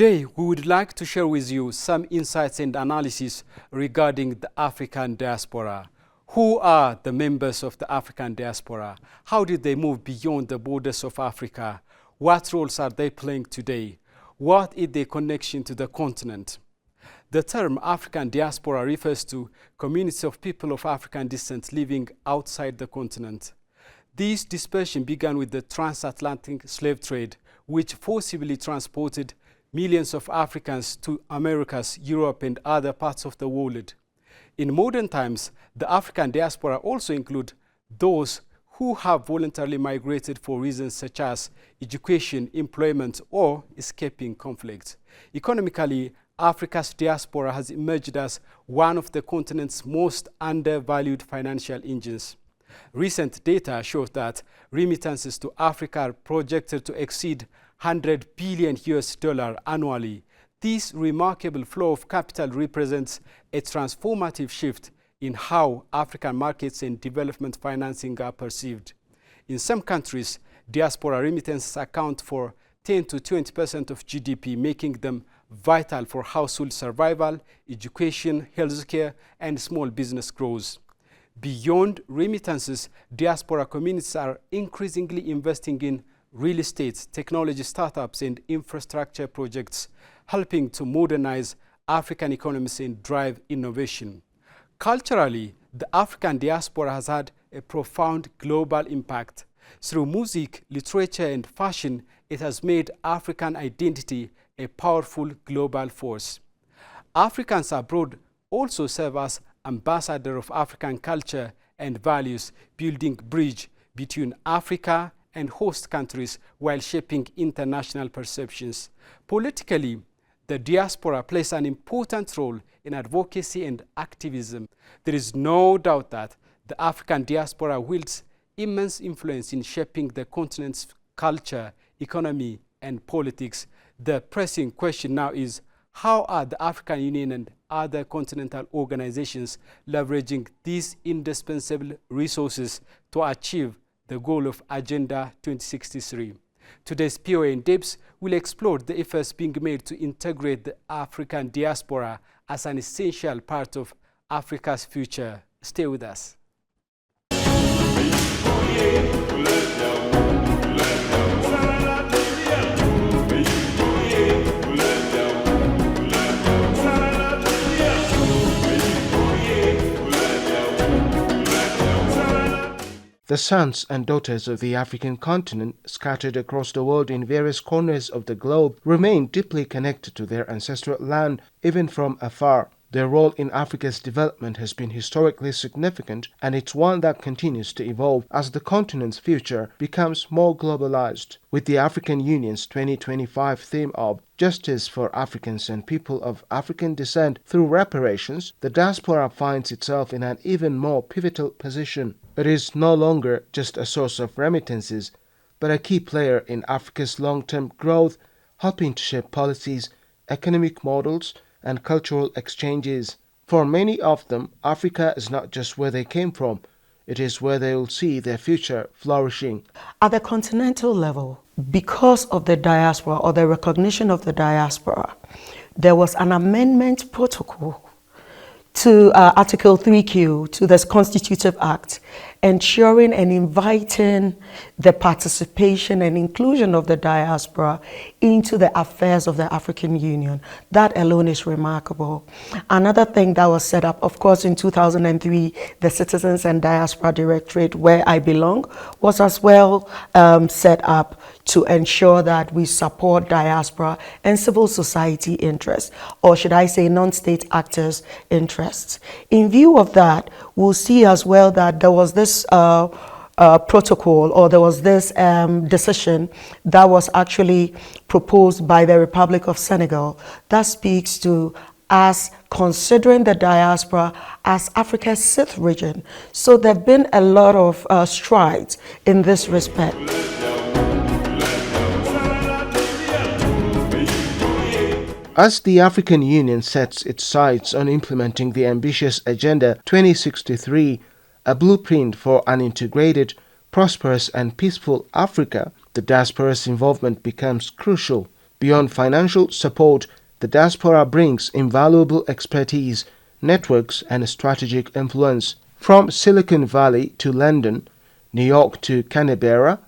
Today, we would like to share with you some insights and analysis regarding the African diaspora. Who are the members of the African diaspora? How did they move beyond the borders of Africa? What roles are they playing today? What is their connection to the continent? The term African diaspora refers to communities of people of African descent living outside the continent. This dispersion began with the transatlantic slave trade, which forcibly transported millions of Africans to Americas, Europe, and other parts of the world. In modern times, the African diaspora also include those who have voluntarily migrated for reasons such as education, employment, or escaping conflict. Economically, Africa's diaspora has emerged as one of the continent's most undervalued financial engines. Recent data shows that remittances to Africa are projected to exceed $100 billion annually. This remarkable flow of capital represents a transformative shift in how African markets and development financing are perceived. In some countries, diaspora remittances account for 10 to 20% of GDP, making them vital for household survival, education, healthcare, and small business growth. Beyond remittances, diaspora communities are increasingly investing in real estate, technology startups, and infrastructure projects, helping to modernize African economies and drive innovation. Culturally, the African diaspora has had a profound global impact. Through music, literature, and fashion, it has made African identity a powerful global force. Africans abroad also serve as ambassadors of African culture and values, building bridge between Africa and host countries while shaping international perceptions. Politically, the diaspora plays an important role in advocacy and activism. There is no doubt that the African diaspora wields immense influence in shaping the continent's culture, economy, and politics. The pressing question now is, how are the African Union and other continental organizations leveraging these indispensable resources to achieve the goal of Agenda 2063? Today's POA in Depth will explore the efforts being made to integrate the African diaspora as an essential part of Africa's future. Stay with us. The sons and daughters of the African continent, scattered across the world in various corners of the globe, remain deeply connected to their ancestral land, even from afar. Their role in Africa's development has been historically significant, and it's one that continues to evolve as the continent's future becomes more globalized. With the African Union's 2025 theme of Justice for Africans and People of African Descent through Reparations, the diaspora finds itself in an even more pivotal position. It is no longer just a source of remittances, but a key player in Africa's long-term growth, helping to shape policies, economic models, and cultural exchanges. For many of them, Africa is not just where they came from, it is where they will see their future flourishing. At the continental level, because of the diaspora or the recognition of the diaspora, there was an amendment protocol to Article 3Q to this Constitutive Act, ensuring and inviting the participation and inclusion of the diaspora into the affairs of the African Union. That alone is remarkable. Another thing that was set up, of course, in 2003, the Citizens and Diaspora Directorate, where I belong, was as well set up to ensure that we support diaspora and civil society interests, or should I say non-state actors' interests. In view of that, we'll see as well that there was this protocol, or there was this decision that was actually proposed by the Republic of Senegal that speaks to us considering the diaspora as Africa's sixth region. So there have been a lot of strides in this respect. As the African Union sets its sights on implementing the ambitious Agenda 2063, a blueprint for an integrated, prosperous and peaceful Africa, the diaspora's involvement becomes crucial. Beyond financial support, the diaspora brings invaluable expertise, networks, and strategic influence. From Silicon Valley to London, New York to Canberra,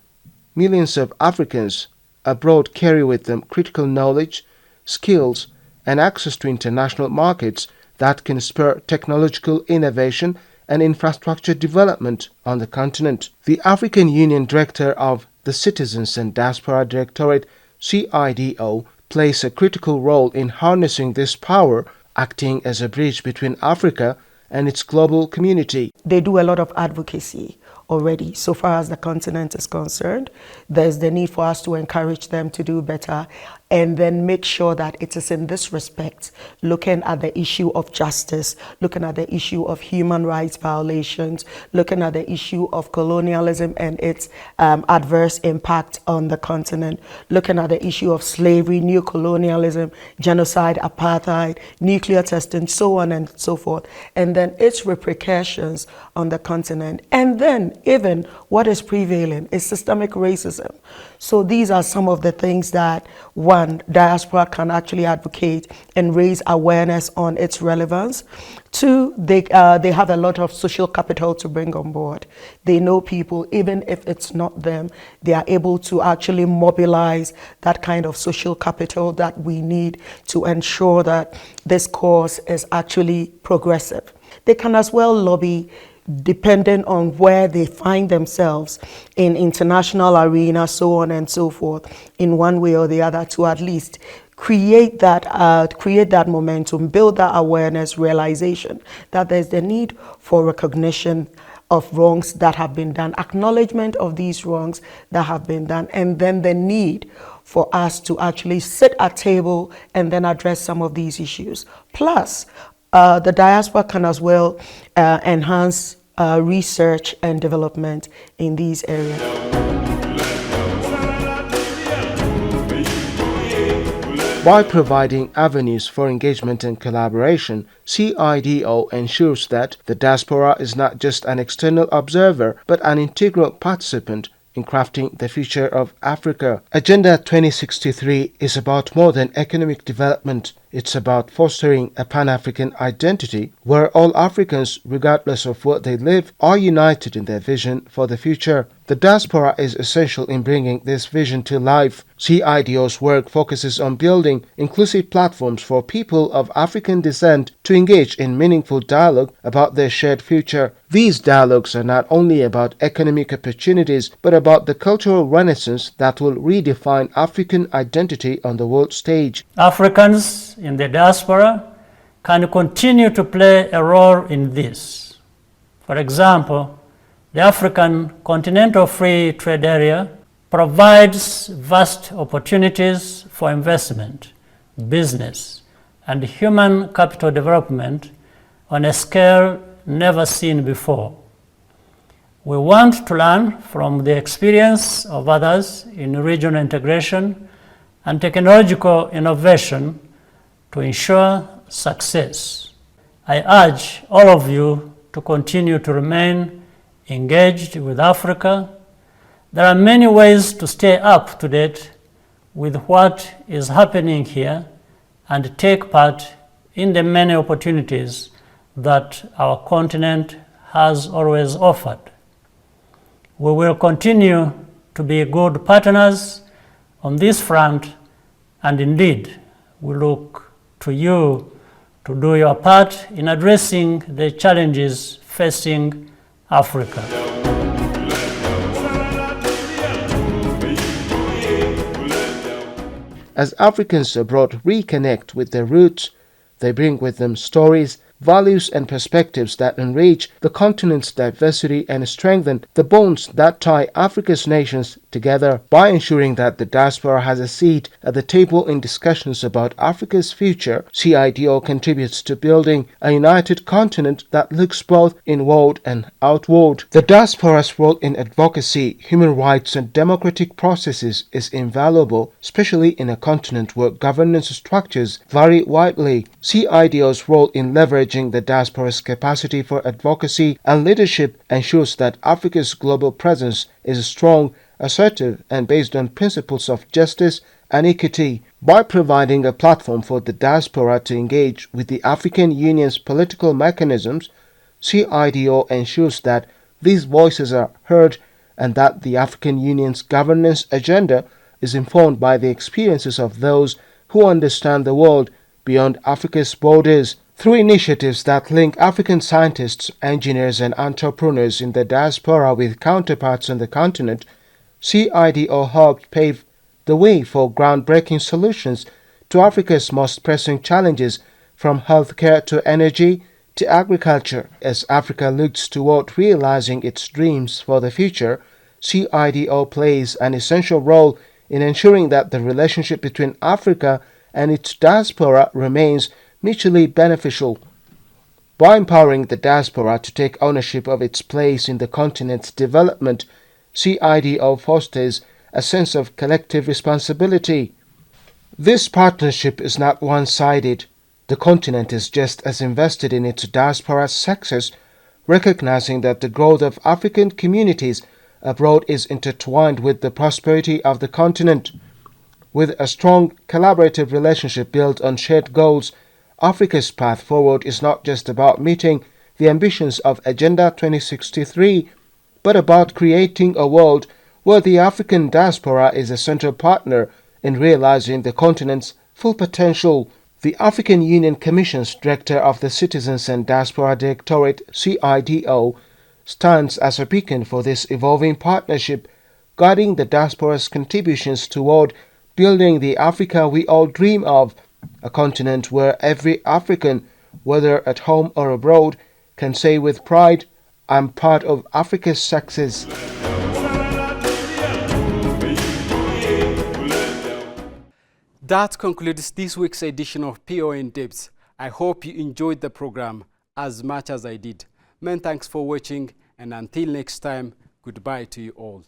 millions of Africans abroad carry with them critical knowledge, skills, and access to international markets that can spur technological innovation and infrastructure development on the continent. The African Union Director of the Citizens and Diaspora Directorate, CIDO, plays a critical role in harnessing this power, acting as a bridge between Africa and its global community. They do a lot of advocacy already. So far as the continent is concerned, there's the need for us to encourage them to do better and then make sure that it is in this respect, looking at the issue of justice, looking at the issue of human rights violations, looking at the issue of colonialism and its adverse impact on the continent, looking at the issue of slavery, neo-colonialism, genocide, apartheid, nuclear testing, so on and so forth, and then its repercussions on the continent. And then even what is prevailing is systemic racism. So these are some of the things that, one, diaspora can actually advocate and raise awareness on its relevance. Two, they have a lot of social capital to bring on board. They know people, even if it's not them, they are able to actually mobilize that kind of social capital that we need to ensure that this cause is actually progressive. They can as well lobby depending on where they find themselves in international arena, so on and so forth, in one way or the other, to at least create that momentum, build that awareness, realization that there's the need for recognition of wrongs that have been done, acknowledgement of these wrongs that have been done, and then the need for us to actually sit at table and then address some of these issues. Plus, the diaspora can as well enhance research and development in these areas. By providing avenues for engagement and collaboration, CIDO ensures that the diaspora is not just an external observer, but an integral participant in crafting the future of Africa. Agenda 2063 is about more than economic development. It's about fostering a Pan-African identity where all Africans, regardless of where they live, are united in their vision for the future. The diaspora is essential in bringing this vision to life. CIDO's work focuses on building inclusive platforms for people of African descent to engage in meaningful dialogue about their shared future. These dialogues are not only about economic opportunities, but about the cultural renaissance that will redefine African identity on the world stage. Africans in the diaspora can continue to play a role in this. For example, the African Continental Free Trade Area provides vast opportunities for investment, business, and human capital development on a scale never seen before. We want to learn from the experience of others in regional integration and technological innovation to ensure success. I urge all of you to continue to remain engaged with Africa. There are many ways to stay up to date with what is happening here and take part in the many opportunities that our continent has always offered. We will continue to be good partners on this front, and indeed, we look to you to do your part in addressing the challenges facing Africa. As Africans abroad reconnect with their roots, they bring with them stories, values, and perspectives that enrich the continent's diversity and strengthen the bonds that tie Africa's nations together. By ensuring that the diaspora has a seat at the table in discussions about Africa's future, CIDO contributes to building a united continent that looks both inward and outward. The diaspora's role in advocacy, human rights, and democratic processes is invaluable, especially in a continent where governance structures vary widely. CIDO's role in leveraging the diaspora's capacity for advocacy and leadership ensures that Africa's global presence is strong, assertive, and based on principles of justice and equity. By providing a platform for the diaspora to engage with the African Union's political mechanisms, CIDO ensures that these voices are heard and that the African Union's governance agenda is informed by the experiences of those who understand the world beyond Africa's borders. Through initiatives that link African scientists, engineers and entrepreneurs in the diaspora with counterparts on the continent, CIDO helped pave the way for groundbreaking solutions to Africa's most pressing challenges, from healthcare to energy to agriculture. As Africa looks toward realizing its dreams for the future, CIDO plays an essential role in ensuring that the relationship between Africa and its diaspora remains mutually beneficial. By empowering the diaspora to take ownership of its place in the continent's development, CIDO fosters a sense of collective responsibility. This partnership is not one-sided. The continent is just as invested in its diaspora's success, recognizing that the growth of African communities abroad is intertwined with the prosperity of the continent. With a strong collaborative relationship built on shared goals, Africa's path forward is not just about meeting the ambitions of Agenda 2063, but about creating a world where the African diaspora is a central partner in realizing the continent's full potential. The African Union Commission's Director of the Citizens and Diaspora Directorate, CIDO, stands as a beacon for this evolving partnership, guiding the diaspora's contributions toward building the Africa we all dream of, a continent where every African, whether at home or abroad, can say with pride, "I'm part of Africa's success." That concludes this week's edition of PO in Depth. I hope you enjoyed the program as much as I did. Many thanks for watching, and until next time, goodbye to you all.